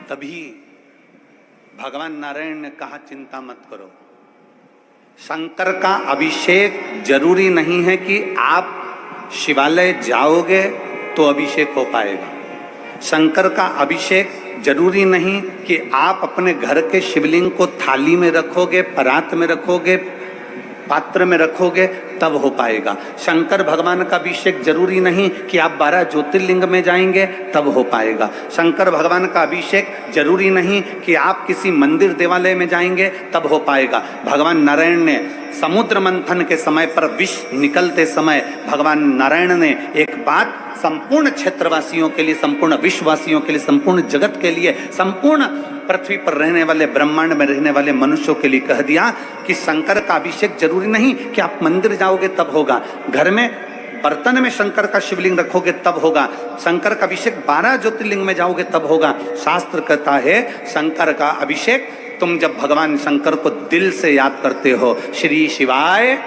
तभी भगवान नारायण ने कहा चिंता मत करो। शंकर का अभिषेक जरूरी नहीं है कि आप शिवालय जाओगे तो अभिषेक हो पाएगा। शंकर का अभिषेक जरूरी नहीं कि आप अपने घर के शिवलिंग को थाली में रखोगे, परात में रखोगे, पात्र में रखोगे तब हो पाएगा। शंकर भगवान का अभिषेक जरूरी नहीं कि आप 12 ज्योतिर्लिंग में जाएंगे तब हो पाएगा। शंकर भगवान का अभिषेक जरूरी नहीं कि आप किसी मंदिर देवालय में जाएंगे तब हो पाएगा। भगवान नारायण ने समुद्र मंथन के समय पर विष निकलते समय भगवान नारायण ने एक बात संपूर्ण क्षेत्रवासियों के लिए, संपूर्ण विश्ववासियों के लिए, संपूर्ण जगत के लिए, संपूर्ण पृथ्वी पर रहने वाले, ब्रह्मांड में रहने वाले मनुष्यों के लिए कह दिया कि शंकर का अभिषेक जरूरी नहीं कि आप मंदिर जाओगे तब होगा। घर में बर्तन में शंकर का शिवलिंग रखोगे तब होगा। शंकर का अभिषेक 12 ज्योतिर्लिंग में जाओगे तब होगा। शास्त्र कहता है शंकर का अभिषेक तुम जब भगवान शंकर को दिल से याद करते हो, श्री शिवाय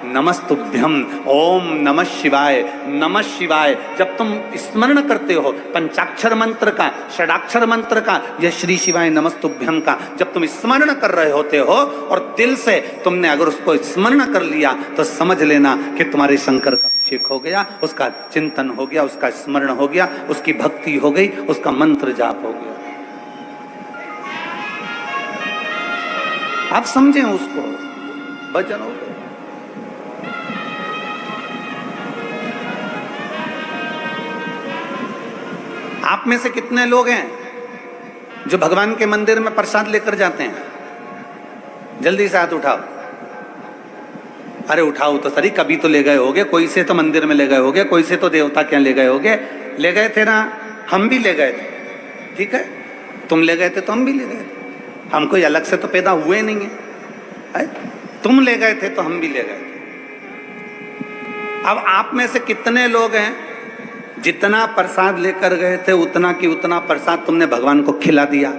नमस्तुभ्यम, ओम नमः शिवाय, नमः शिवाय, जब तुम स्मरण करते हो पंचाक्षर मंत्र का, षडाक्षर मंत्र का, यह श्री शिवाय नमस्तुभ्यम का जब तुम स्मरण कर रहे होते हो और दिल से तुमने अगर उसको स्मरण कर लिया तो समझ लेना कि तुम्हारे शंकर का अभिषेक हो गया, उसका चिंतन हो गया, उसका स्मरण हो गया, उसकी भक्ति हो गई, उसका मंत्र जाप हो गया। आप समझें उसको, भजन हो गया। आप में से कितने लोग हैं जो भगवान के मंदिर में प्रसाद लेकर जाते हैं? जल्दी से हाथ उठाओ। अरे उठाओ तो सही, कभी तो ले गए होगे, कोई से तो मंदिर में ले गए होगे, कोई से तो देवता क्या ले गए होगे। ले गए थे ना, हम भी ले गए थे, ठीक है, तुम ले गए थे तो हम भी ले गए थे। हम कोई अलग से तो पैदा हुए नहीं है, तुम ले गए थे तो हम भी ले गए थे। अब आप में से कितने लोग हैं जितना प्रसाद लेकर गए थे उतना की उतना प्रसाद तुमने भगवान को खिला दिया?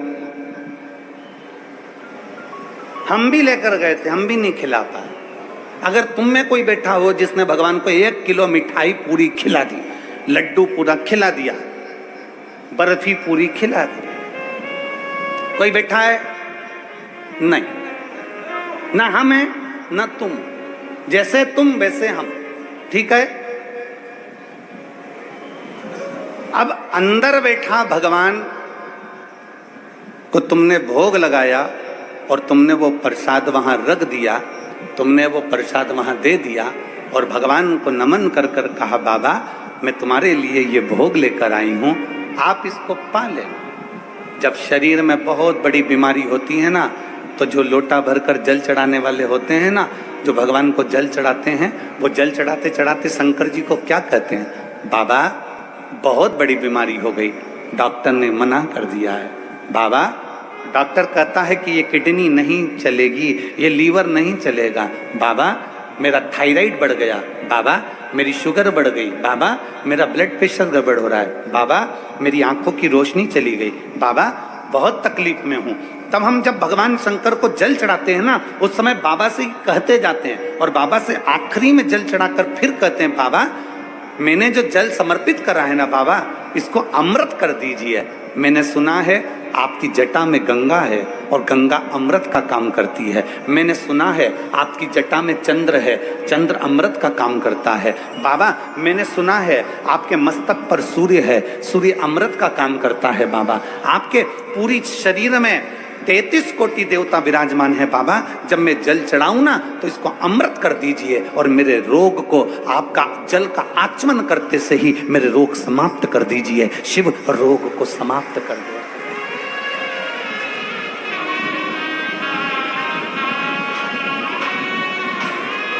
हम भी लेकर गए थे, हम भी नहीं खिला पाए। अगर तुम में कोई बैठा हो जिसने भगवान को 1 किलो मिठाई पूरी खिला दी, लड्डू पूरा खिला दिया, बर्फी पूरी खिला दी, कोई बैठा है? नहीं, ना हम हैं ना तुम। जैसे तुम वैसे हम, ठीक है। अब अंदर बैठा भगवान को तुमने भोग लगाया और तुमने वो प्रसाद वहां रख दिया, तुमने वो प्रसाद वहां दे दिया और भगवान को नमन कर कर कहा बाबा मैं तुम्हारे लिए ये भोग लेकर आई हूं, आप इसको पा लेना। जब शरीर में बहुत बड़ी बीमारी होती है ना, तो जो लोटा भरकर जल चढ़ाने वाले होते हैं ना, जो भगवान को जल चढ़ाते हैं, वो जल चढ़ाते चढ़ाते शंकर जी को क्या कहते हैं? बाबा बहुत बड़ी बीमारी हो गई, डॉक्टर ने मना कर दिया है। बाबा, डॉक्टर कहता है कि ये किडनी नहीं चलेगी, ये लीवर नहीं चलेगा। बाबा मेरा थायराइड बढ़ गया, बाबा मेरी शुगर बढ़ गई, बाबा मेरा ब्लड प्रेशर गड़बड़ हो रहा है, बाबा मेरी आंखों की रोशनी चली गई, बाबा बहुत तकलीफ में हूँ। तब हम जब भगवान शंकर को जल चढ़ाते हैं ना, उस समय बाबा से कहते जाते हैं और बाबा से आखिरी में जल चढ़ाकर फिर कहते हैं बाबा मैंने जो जल समर्पित करा है ना बाबा, इसको अमृत कर दीजिए। मैंने सुना है आपकी जटा में गंगा है और गंगा अमृत का काम करती है। मैंने सुना है आपकी जटा में चंद्र है, चंद्र अमृत का काम करता है। बाबा मैंने सुना है आपके मस्तक पर सूर्य है, सूर्य अमृत का काम करता है। बाबा आपके पूरी शरीर में 33 कोटि देवता विराजमान है। बाबा जब मैं जल चढ़ाऊं ना तो इसको अमृत कर दीजिए और मेरे रोग को आपका जल का आचमन करते से ही मेरे रोग समाप्त कर दीजिए। शिव रोग को समाप्त कर दे।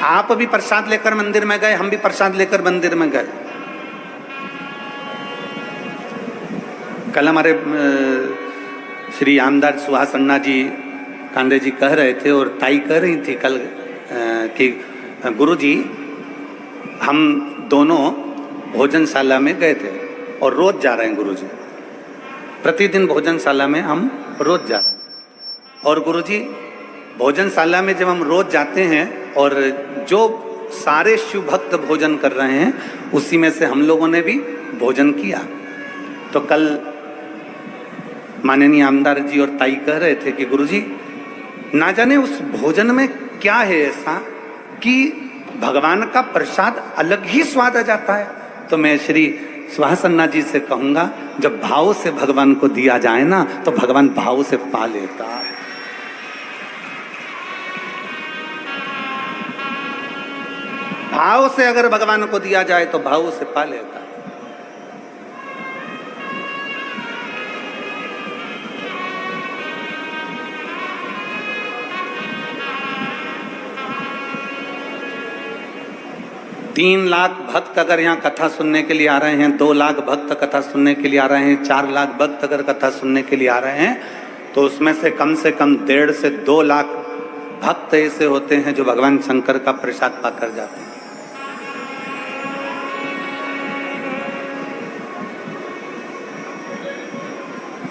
आप भी प्रसाद लेकर मंदिर में गए, हम भी प्रसाद लेकर मंदिर में गए। कल हमारे श्री आमदार सुहास अन्ना जी कांदे जी कह रहे थे और ताई कह रही थी कल कि गुरुजी हम दोनों भोजनशाला में गए थे और रोज जा रहे हैं गुरुजी, प्रतिदिन भोजनशाला में हम रोज जा रहे हैं। और गुरुजी भोजनशाला में जब हम रोज जाते हैं और जो सारे शिव भक्त भोजन कर रहे हैं उसी में से हम लोगों ने भी भोजन किया। तो कल माननीय आमदार जी और ताई कह रहे थे कि गुरुजी ना जाने उस भोजन में क्या है ऐसा कि भगवान का प्रसाद अलग ही स्वाद आ जाता है। तो मैं श्री सुहासन्ना जी से कहूंगा, जब भाव से भगवान को दिया जाए ना तो भगवान भाव से पा लेता है। भाव से अगर भगवान को दिया जाए तो भाव से पा लेता है। तीन लाख भक्त अगर यहाँ कथा सुनने के लिए आ रहे हैं, 2 लाख भक्त कथा सुनने के लिए आ रहे हैं, 4 लाख भक्त अगर कथा सुनने के लिए आ रहे हैं, तो उसमें से कम 1.5 से 2 लाख भक्त ऐसे होते हैं जो भगवान शंकर का प्रसाद पाकर जाते हैं।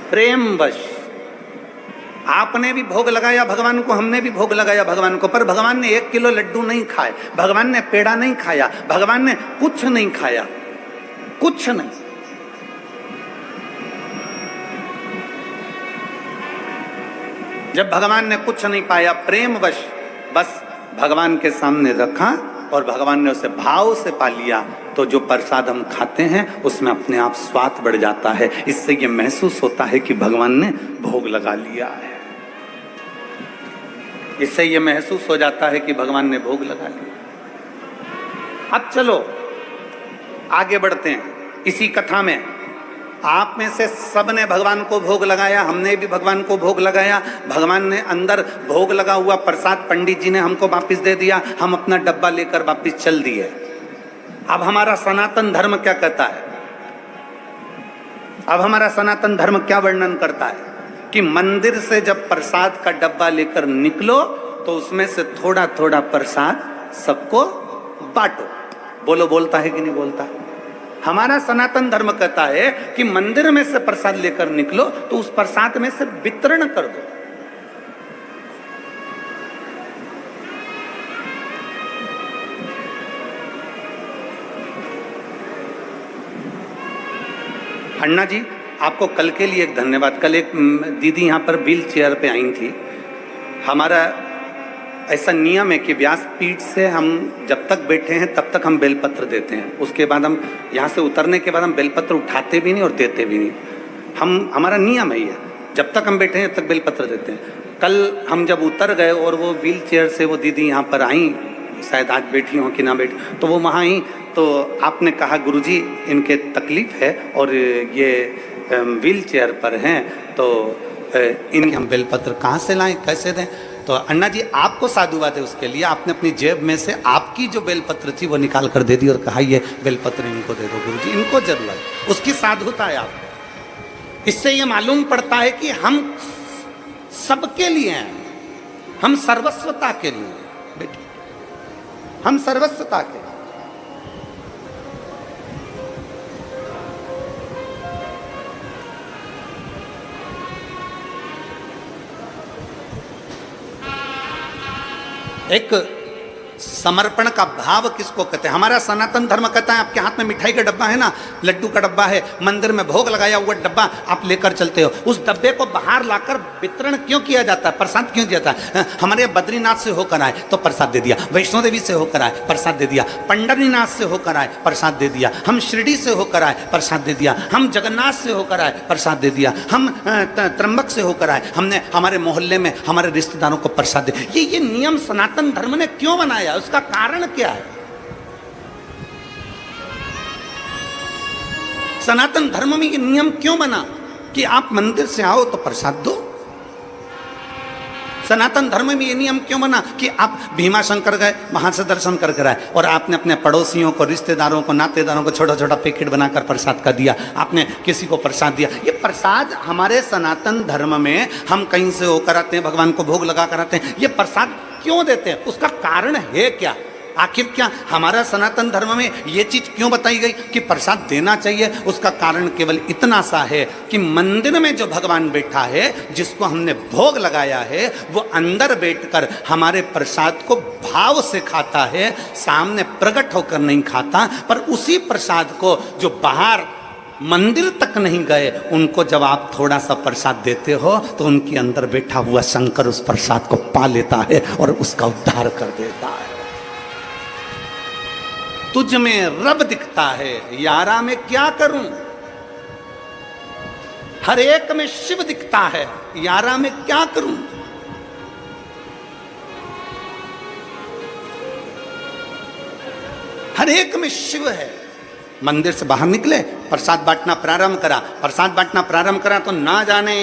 प्रेमवश आपने भी भोग लगाया भगवान को, हमने भी भोग लगाया भगवान को, पर भगवान ने 1 किलो लड्डू नहीं खाए, भगवान ने पेड़ा नहीं खाया, भगवान ने कुछ नहीं खाया, कुछ नहीं। जब भगवान ने कुछ नहीं पाया, प्रेमवश बस भगवान के सामने रखा और भगवान ने उसे भाव से पा लिया, तो जो प्रसाद हम खाते हैं उसमें अपने आप स्वाद बढ़ जाता है। इससे ये महसूस होता है कि भगवान ने भोग लगा लिया है। इससे ये महसूस हो जाता है कि भगवान ने भोग लगा लिया। अब चलो आगे बढ़ते हैं इसी कथा में। आप में से सब ने भगवान को भोग लगाया, हमने भी भगवान को भोग लगाया। भगवान ने अंदर भोग लगा हुआ प्रसाद पंडित जी ने हमको वापस दे दिया, हम अपना डब्बा लेकर वापस चल दिए। अब हमारा सनातन धर्म क्या कहता है? अब हमारा सनातन धर्म क्या वर्णन करता है कि मंदिर से जब प्रसाद का डब्बा लेकर निकलो तो उसमें से थोड़ा थोड़ा प्रसाद सबको बांटो। बोलो, बोलता है कि नहीं बोलता? हमारा सनातन धर्म कहता है कि मंदिर में से प्रसाद लेकर निकलो तो उस प्रसाद में से वितरण कर दो। अन्ना जी, आपको कल के लिए एक धन्यवाद। कल एक दीदी यहाँ पर व्हील चेयर पे आई थी। हमारा ऐसा नियम है कि व्यासपीठ से हम जब तक बैठे हैं तब तक हम बेलपत्र देते हैं, उसके बाद हम यहाँ से उतरने के बाद हम बेलपत्र उठाते भी नहीं और देते भी नहीं। हमारा नियम है ये, जब तक हम बैठे हैं तब तक बेलपत्र देते हैं। कल हम जब उतर गए और वो व्हील चेयर से वो दीदी यहाँ पर आई, शायद आज बैठी हो कि ना बैठी, तो वो वहाँ आई तो आपने कहा गुरुजी इनके तकलीफ है और ये व्हील चेयर पर हैं, तो इन हम बेलपत्र कहाँ से लाएं, कैसे दें? तो अन्ना जी आपको साधुवाद है उसके लिए। आपने अपनी जेब में से आपकी जो बेलपत्र थी वो निकाल कर दे दी और कहा ये बेलपत्र इनको दे दो गुरुजी, इनको जरूरत है। उसकी साधुता है आपको। इससे ये मालूम पड़ता है कि हम सबके लिए हैं, हम सर्वस्वता के लिए बेटी, हम सर्वस्वता के। एक समर्पण का भाव किसको कहते हैं? हमारा सनातन धर्म कहता है आपके हाथ में मिठाई का डब्बा है ना, लड्डू का डब्बा है, मंदिर में भोग लगाया हुआ डब्बा आप लेकर चलते हो, उस डब्बे को बाहर लाकर वितरण क्यों किया जाता है, प्रसाद क्यों दिया जाता है? हमारे बद्रीनाथ से होकर आए तो प्रसाद दे दिया, वैष्णो देवी से होकर आए प्रसाद दे दिया, पंढरीनाथ से होकर आए प्रसाद दे दिया, हम शिरडी से होकर आए प्रसाद दे दिया, हम जगन्नाथ से होकर आए प्रसाद दे दिया, हम त्र्यंबक से होकर आए, हमने हमारे मोहल्ले में हमारे रिश्तेदारों को प्रसाद दे। ये नियम सनातन धर्म ने क्यों बनाया? उसका कारण क्या है? सनातन धर्म में ये नियम क्यों बना कि आप मंदिर से आओ तो प्रसाद दो? सनातन धर्म में ये नियम क्यों बना कि आप भीमा शंकर गए, वहां से दर्शन कर आए और आपने अपने पड़ोसियों को, रिश्तेदारों को, नातेदारों को छोटा छोटा पैकेट बनाकर प्रसाद का दिया, आपने किसी को प्रसाद दिया? ये प्रसाद हमारे सनातन धर्म में हम कहीं से होकर आते हैं, भगवान को भोग लगा कर आते हैं, ये प्रसाद क्यों देते हैं? उसका कारण है क्या? आखिर क्या हमारा सनातन धर्म में ये चीज क्यों बताई गई कि प्रसाद देना चाहिए? उसका कारण केवल इतना सा है कि मंदिर में जो भगवान बैठा है, जिसको हमने भोग लगाया है, वो अंदर बैठकर हमारे प्रसाद को भाव से खाता है, सामने प्रकट होकर नहीं खाता। पर उसी प्रसाद को जो बाहर मंदिर तक नहीं गए, उनको जब आप थोड़ा सा प्रसाद देते हो तो उनके अंदर बैठा हुआ शंकर उस प्रसाद को पा लेता है और उसका उद्धार कर देता है। तुझ में रब दिखता है, यारा मैं क्या करूं। हर एक में शिव दिखता है, यारा मैं क्या करूं। हर एक में शिव है। मंदिर से बाहर निकले, प्रसाद बांटना प्रारंभ करा, प्रसाद बांटना प्रारंभ करा तो ना जाने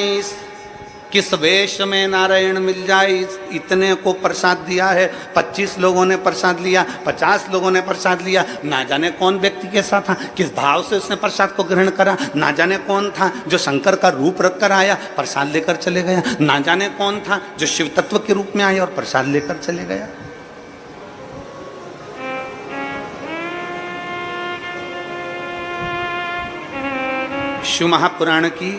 किस वेश में नारायण मिल जाए, इतने को प्रसाद दिया है। 25 लोगों ने प्रसाद लिया, 50 लोगों ने प्रसाद लिया, ना जाने कौन व्यक्ति के साथ था, किस भाव से उसने प्रसाद को ग्रहण करा, ना जाने कौन था जो शंकर का रूप रख कर आया प्रसाद लेकर चले गया, ना जाने कौन था जो शिव तत्व के रूप में आया और प्रसाद लेकर चले गया। शिव महापुराण की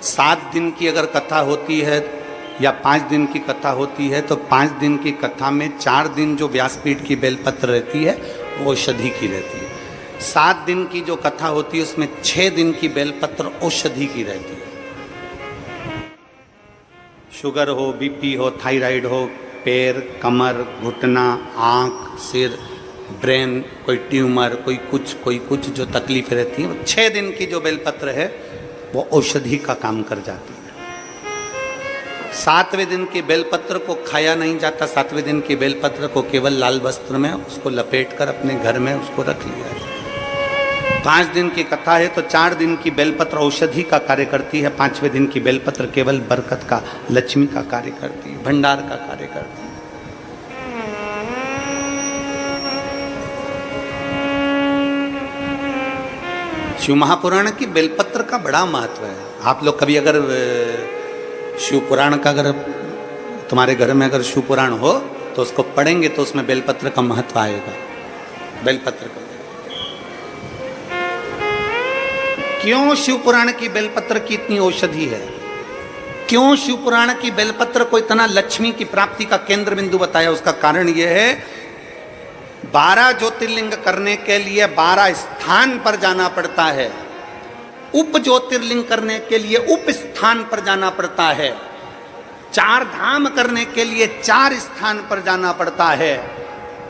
7 दिन की अगर कथा होती है या 5 दिन की कथा होती है तो 5 दिन की कथा में 4 दिन जो व्यासपीठ की बेलपत्र रहती है वो औषधि की रहती है। 7 दिन की जो कथा होती है उसमें 6 दिन की बेलपत्र औषधि की रहती है। शुगर हो, बीपी हो, थायराइड हो, पैर, कमर, घुटना, आँख, सिर, ब्रेन, कोई ट्यूमर, कोई कुछ जो तकलीफ रहती है, वो 6 दिन की जो बेलपत्र है वो औषधि का काम कर जाती है। 7वें दिन की बेलपत्र को खाया नहीं जाता, 7वें दिन की बेलपत्र को केवल लाल वस्त्र में उसको लपेट कर अपने घर में उसको रख लिया जाए। 5 दिन की कथा है तो 4 दिन की बेलपत्र औषधि का कार्य करती है, 5वें दिन की बेलपत्र केवल बरकत का, लक्ष्मी का कार्य करती है, भंडार का कार्य करती है। शिव महापुराण की बेलपत्र का बड़ा महत्व है। आप लोग कभी अगर शिव पुराण का अगर तुम्हारे घर में अगर शिव पुराण हो तो उसको पढ़ेंगे तो उसमें बेलपत्र का महत्व आएगा। बेलपत्र का क्यों शिव पुराण की बेलपत्र की इतनी औषधि है, क्यों शिव पुराण की बेलपत्र को इतना लक्ष्मी की प्राप्ति का केंद्र बिंदु बताया, उसका कारण यह है 12 ज्योतिर्लिंग करने के लिए 12 स्थान पर जाना पड़ता है, उप ज्योतिर्लिंग करने के लिए उप स्थान पर जाना पड़ता है, 4 धाम करने के लिए 4 स्थान पर जाना पड़ता है,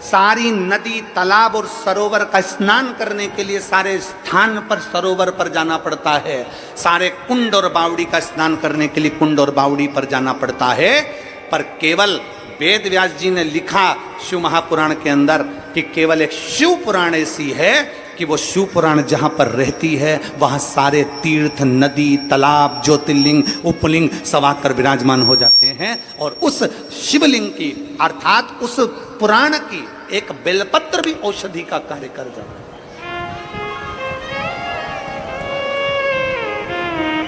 सारी नदी, तालाब और सरोवर का स्नान करने के लिए सारे स्थान पर सरोवर पर जाना पड़ता है, सारे कुंड और बावड़ी का स्नान करने के लिए कुंड और बावड़ी पर जाना पड़ता है। पर केवल वेद व्यास जी ने लिखा शिव महापुराण के अंदर कि केवल एक शिव पुराण ऐसी है कि वो शिव पुराण जहाँ पर रहती है वहाँ सारे तीर्थ, नदी, तालाब, ज्योतिर्लिंग, उपलिंग सब आकर विराजमान हो जाते हैं और उस शिवलिंग की अर्थात उस पुराण की एक बेलपत्र भी औषधि का कार्य कर जाता है।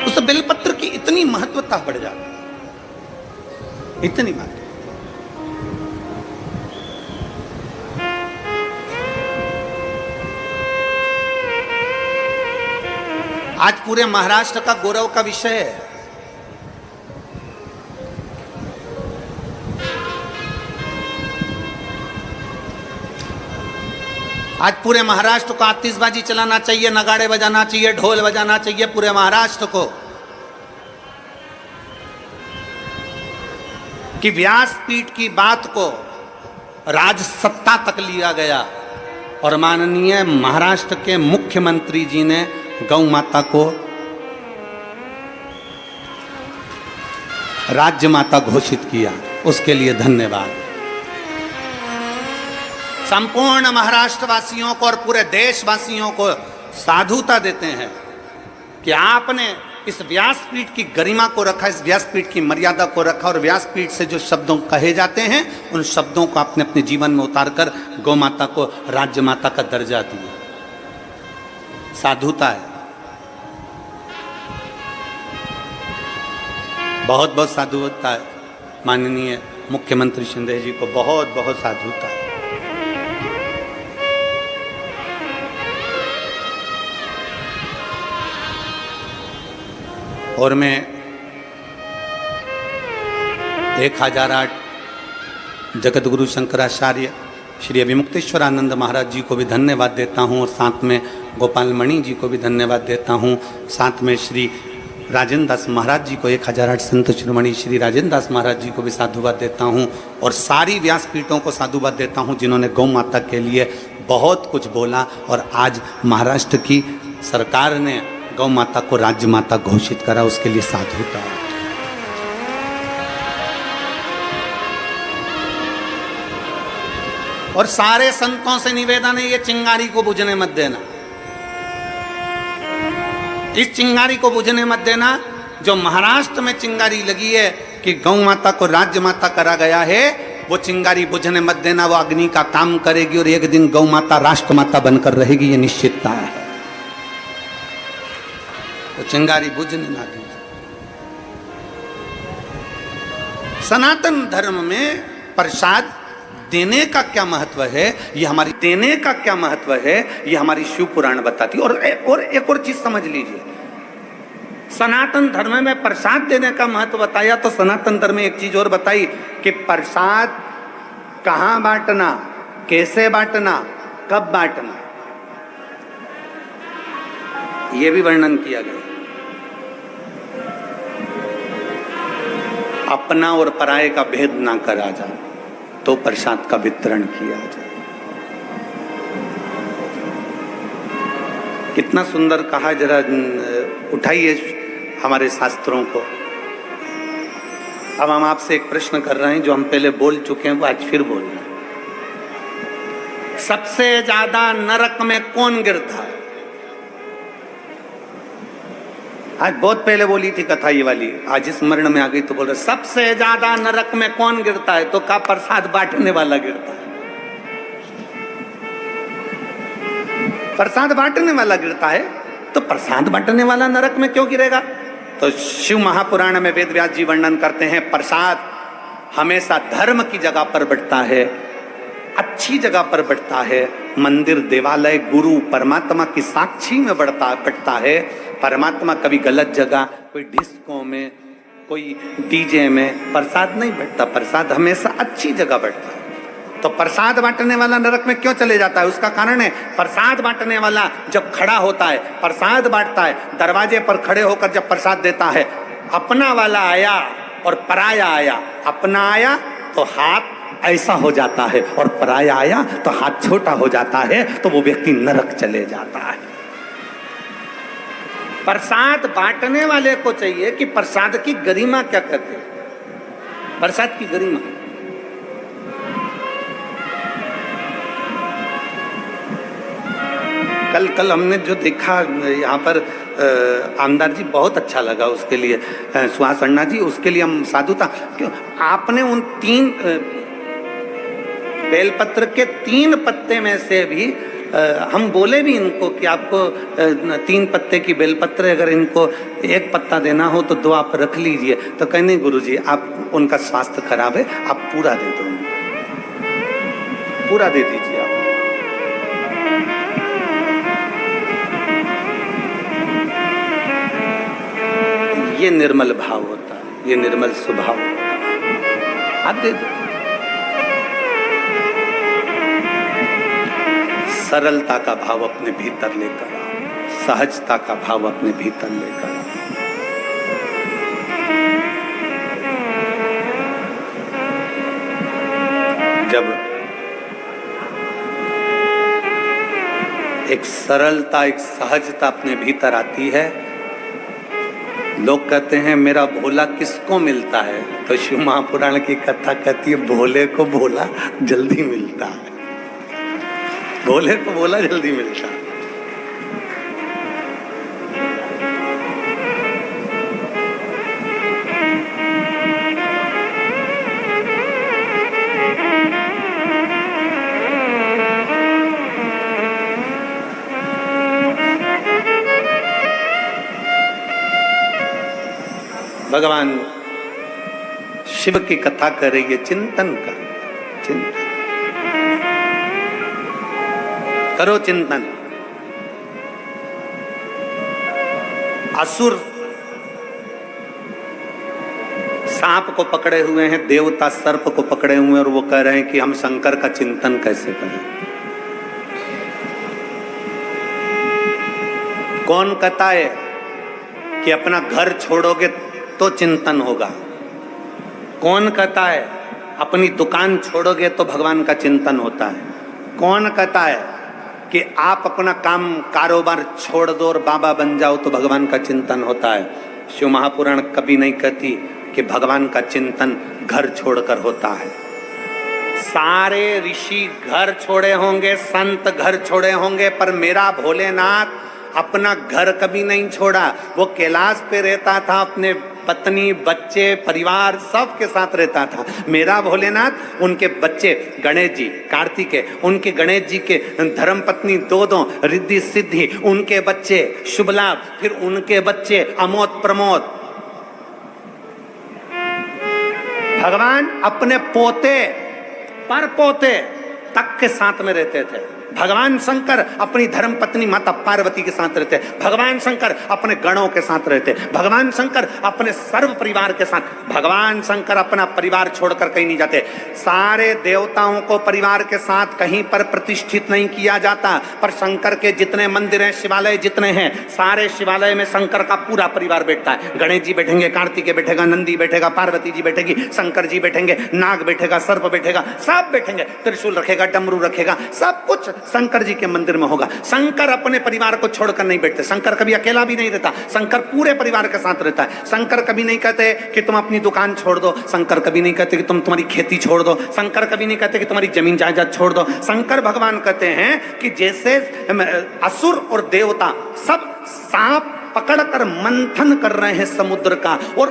उस बेलपत्र की इतनी महत्वता बढ़ जाती है, इतनी बात। आज पूरे महाराष्ट्र का गौरव का विषय है। आज पूरे महाराष्ट्र को आतिशबाजी चलाना चाहिए, नगाड़े बजाना चाहिए, ढोल बजाना चाहिए पूरे महाराष्ट्र को कि व्यासपीठ की बात को राजसत्ता तक लिया गया और माननीय महाराष्ट्र के मुख्यमंत्री जी ने गौ माता को राज्य माता घोषित किया, उसके लिए धन्यवाद। संपूर्ण महाराष्ट्र वासियों को और पूरे देशवासियों को साधुता देते हैं कि आपने इस व्यासपीठ की गरिमा को रखा, इस व्यासपीठ की मर्यादा को रखा और व्यासपीठ से जो शब्दों कहे जाते हैं उन शब्दों को आपने अपने जीवन में उतारकर गौ माता को राज्य माता का दर्जा दिया। साधुता है, बहुत बहुत साधुता है। माननीय मुख्यमंत्री शिंदे जी को बहुत बहुत साधुता है। और मैं 1008 जगत गुरु शंकराचार्य श्री अभिमुक्तेश्वर आनंद महाराज जी को भी धन्यवाद देता हूँ और साथ में गोपाल मणि जी को भी धन्यवाद देता हूँ। साथ में श्री राजेंद्र दास महाराज जी को 1008 संत शिरोमणि श्री राजेंद्र दास महाराज जी को भी साधुवाद देता हूँ और सारी व्यासपीठों को साधुवाद देता हूँ जिन्होंने गौ माता के लिए बहुत कुछ बोला और आज महाराष्ट्र की सरकार ने गौ माता को राज्य माता घोषित करा, उसके लिए साधुता। और सारे संतों से निवेदन है ये चिंगारी को बुझने मत देना, इस चिंगारी को बुझने मत देना। जो महाराष्ट्र में चिंगारी लगी है कि गौ माता को राज्य माता करा गया है, वो चिंगारी बुझने मत देना। वो अग्नि का काम करेगी और एक दिन गौ माता राष्ट्र माता बनकर रहेगी, ये निश्चितता है। तो चिंगारी बुझने ना दीजिए। सनातन धर्म में प्रसाद देने का क्या महत्व है, ये हमारी देने का क्या महत्व है, ये हमारी शिव पुराण बताती है। और एक और चीज समझ लीजिए, सनातन धर्म में प्रसाद देने का महत्व बताया तो सनातन धर्म में एक चीज और बताई कि प्रसाद कहाँ बांटना, कैसे बांटना, कब बांटना, ये भी वर्णन किया गया। अपना और पराये का भेद ना करा जाए तो प्रसाद का वितरण किया जाए। कितना सुंदर कहा, जरा उठाइए हमारे शास्त्रों को। अब हम आपसे एक प्रश्न कर रहे हैं जो हम पहले बोल चुके हैं, वो आज फिर बोल रहे हैं। सबसे ज्यादा नरक में कौन गिरता है? आज बहुत पहले बोली थी कथा ये वाली, आज स्मरण में आ गई तो बोल रहे सबसे ज्यादा नरक में कौन गिरता है? तो का प्रसाद बांटने वाला गिरता है। प्रसाद बांटने वाला गिरता है, तो प्रसाद बांटने वाला नरक में क्यों गिरेगा? तो शिव महापुराण में वेद व्यास जी वर्णन करते हैं, प्रसाद हमेशा धर्म की जगह पर बढ़ता है, अच्छी जगह पर बढ़ता है। मंदिर, देवालय, गुरु, परमात्मा की साक्षी में बढ़ता है। परमात्मा कभी गलत जगह, कोई डिस्को में, कोई डीजे में प्रसाद नहीं बढ़ता। प्रसाद हमेशा अच्छी जगह बढ़ता है। तो प्रसाद बांटने वाला नरक में क्यों चले जाता है? उसका कारण है, प्रसाद बांटने वाला जब खड़ा होता है, प्रसाद बांटता है, दरवाजे पर खड़े होकर जब प्रसाद देता है, अपना वाला आया और पराया आया। अपना आया तो हाथ ऐसा हो जाता है और पराया आया तो हाथ छोटा हो जाता है, तो वो व्यक्ति नरक चले जाता है। प्रसाद बांटने वाले को चाहिए कि प्रसाद की गरिमा क्या कहते हैं। प्रसाद की गरिमा, कल हमने जो देखा यहाँ पर आमदार जी, बहुत अच्छा लगा। उसके लिए सुहास अन्ना जी, उसके लिए हम साधुता। क्यों आपने उन 3 बेलपत्र के 3 पत्ते में से भी हम बोले भी इनको कि आपको 3 पत्ते की बेलपत्र, अगर इनको 1 पत्ता देना हो तो 2 आप रख लीजिए। तो कहने गुरुजी आप, उनका स्वास्थ्य खराब है, आप पूरा दे दो, पूरा दे दीजिए आप। ये निर्मल भाव होता है, ये निर्मल स्वभाव होता है, आप दे दो। सरलता का भाव अपने भीतर लेकर आओ, सहजता का भाव अपने भीतर लेकर आओ। जब एक सरलता, एक सहजता अपने भीतर आती है, लोग कहते हैं मेरा भोला किसको मिलता है? तो शिव महापुराण की कथा कहती है भोले को भोला जल्दी मिलता है, भोले को भोला जल्दी मिलता है। भगवान शिव की कथा कर रही है, चिंतन कर, चिंतन करो, चिंतन। असुर सांप को पकड़े हुए हैं, देवता सर्प को पकड़े हुए हैं और वो कह रहे हैं कि हम शंकर का चिंतन कैसे करें। कौन कहता है कि अपना घर छोड़ोगे तो चिंतन होगा? कौन कहता है अपनी दुकान छोड़ोगे तो भगवान का चिंतन होता है? कौन कहता है कि आप अपना काम कारोबार छोड़ दो और बाबा बन जाओ तो भगवान का चिंतन होता है? शिव महापुराण कभी नहीं कहती कि भगवान का चिंतन घर छोड़कर होता है। सारे ऋषि घर छोड़े होंगे, संत घर छोड़े होंगे, पर मेरा भोलेनाथ अपना घर कभी नहीं छोड़ा। वो कैलाश पे रहता था, अपने पत्नी बच्चे परिवार सब के साथ रहता था। मेरा भोलेनाथ उनके बच्चे गणेश जी कार्तिकेय, उनके गणेश जी के धर्म पत्नी दो रिद्धि सिद्धि, उनके बच्चे शुभ लाभ, फिर उनके बच्चे अमोद प्रमोद। भगवान अपने पोते पर पोते तक के साथ में रहते थे। भगवान शंकर अपनी धर्म पत्नी माता पार्वती के साथ रहते, भगवान शंकर अपने गणों के साथ रहते, भगवान शंकर अपने सर्व परिवार के साथ। भगवान शंकर अपना परिवार छोड़कर कहीं नहीं जाते। सारे देवताओं को परिवार के साथ कहीं पर प्रतिष्ठित नहीं किया जाता, पर शंकर के जितने मंदिर हैं, शिवालय जितने हैं, सारे शिवालय में शंकर का पूरा परिवार बैठता है। गणेश जी बैठेंगे, कार्तिकेय बैठेगा, नंदी बैठेगा, पार्वती जी बैठेगी, शंकर जी बैठेंगे, नाग बैठेगा, सर्प बैठेगा, सब बैठेंगे, त्रिशूल रखेगा, डमरू रखेगा, सब कुछ शंकर जी के मंदिर में होगा। शंकर अपने परिवार को छोड़कर नहीं बैठते, शंकर कभी अकेला भी नहीं रहता, शंकर पूरे परिवार के साथ रहता है। शंकर कभी नहीं कहते कि तुम अपनी दुकान छोड़ दो, शंकर कभी नहीं कहते कि तुम तुम्हारी खेती छोड़ दो, शंकर कभी नहीं कहते कि तुम्हारी जमीन जायदाद छोड़ दो। शंकर भगवान कहते हैं कि जैसे असुर और देवता सब सांप पकड़कर मंथन कर रहे हैं समुद्र का, और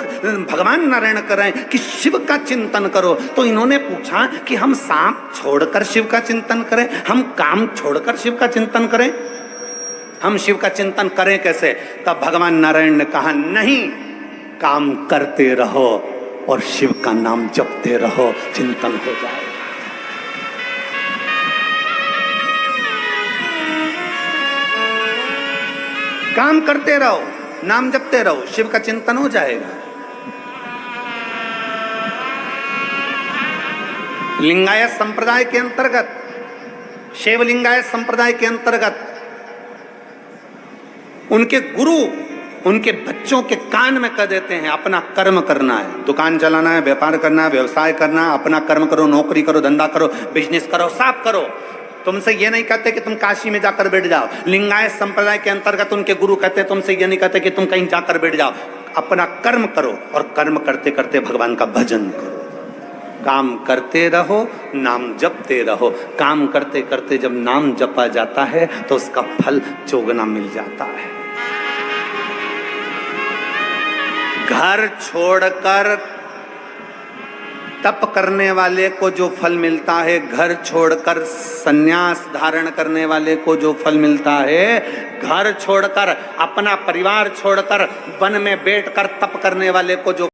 भगवान नारायण कर रहे हैं कि शिव का चिंतन करो, तो इन्होंने पूछा कि हम सांप छोड़कर शिव का चिंतन करें, हम काम छोड़कर शिव का चिंतन करें, हम शिव का चिंतन करें कैसे? तब भगवान नारायण ने कहा नहीं, काम करते रहो और शिव का नाम जपते रहो, चिंतन हो जाए। काम करते रहो, नाम जपते रहो, शिव का चिंतन हो जाएगा। लिंगायत संप्रदाय के अंतर्गत, शैव लिंगायत संप्रदाय के अंतर्गत उनके गुरु उनके बच्चों के कान में कह देते हैं अपना कर्म करना है, दुकान चलाना है, व्यापार करना है, व्यवसाय करना है, अपना कर्म करो, नौकरी करो, धंधा करो, बिजनेस करो, सब करो। तुमसे ये नहीं कहते कि तुम काशी में जाकर बैठ जाओ। लिंगायत संप्रदाय के अंतर्गत उनके गुरु कहते हैं तुमसे ये नहीं कहते कि तुम कहीं जाकर बैठ जाओ, अपना कर्म करो और कर्म करते करते भगवान का भजन करो। काम करते रहो, नाम जपते रहो। काम करते करते जब नाम जपा जाता है तो उसका फल चौगुना मिल जाता है। घर छोड़कर तप करने वाले को जो फल मिलता है, घर छोड़कर संन्यास धारण करने वाले को जो फल मिलता है, घर छोड़कर अपना परिवार छोड़कर वन में बैठकर तप करने वाले को जो